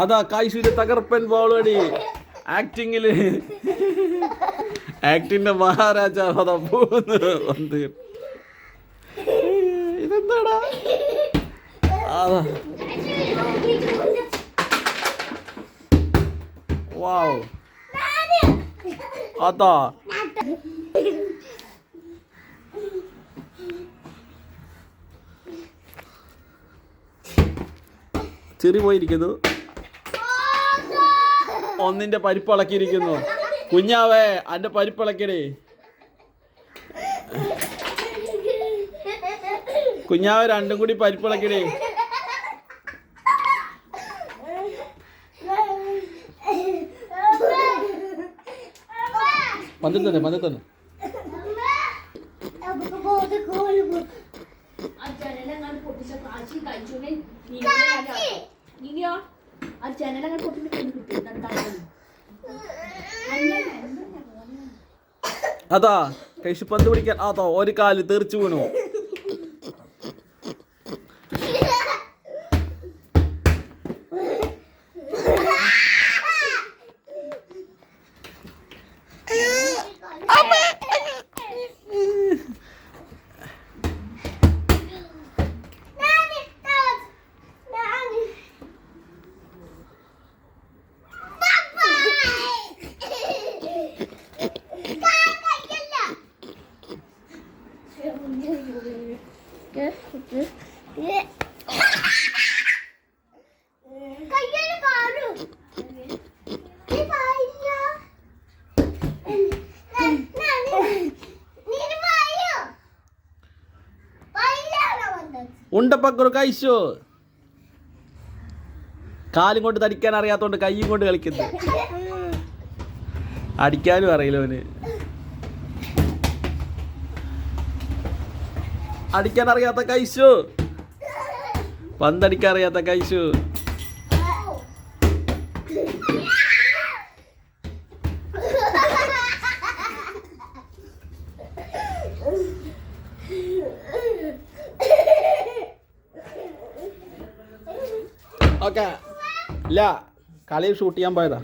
അതാ കായ്ശൂര് തകർപ്പൻ ബോളടി ആക്ടിങ്ങില്. ആക്ടിന്റെ മഹാരാജാവ് അതാ പോകുന്നു. ഇതെന്താടാ? വാവ്, അതാ ചെറി പോയിരിക്കുന്നു. ഒന്നിന്റെ പരിപ്പിളക്കിയിരിക്കുന്നു. കുഞ്ഞാവേ അന്റെ പരിപ്പിളക്കടേ. കുഞ്ഞാവേ രണ്ടും കൂടി പരിപ്പിളക്കടേ. പന്തിൽ തന്നെ പന്തിൽ തന്നെ. അതാ കൈശു പന്ത് പിടിക്കാൻ. അതോ ഒരു കാല് തെറിച്ചു വീണു. ഉണ്ടപ്പക്കുറു കഴിച്ചു. കാലും കൊണ്ട് തടിക്കാൻ അറിയാത്തോണ്ട് കൈയും കൊണ്ട് കളിക്കുന്നു. അടിക്കാനും അറിയില്ല അവന്. അടിക്കാൻ അറിയാത്ത കൈശു, പന്തടിക്കാൻ അറിയാത്ത കൈശു. ഓക്കെ ഇല്ല, കളി ഷൂട്ട് ചെയ്യാൻ പോയതാ.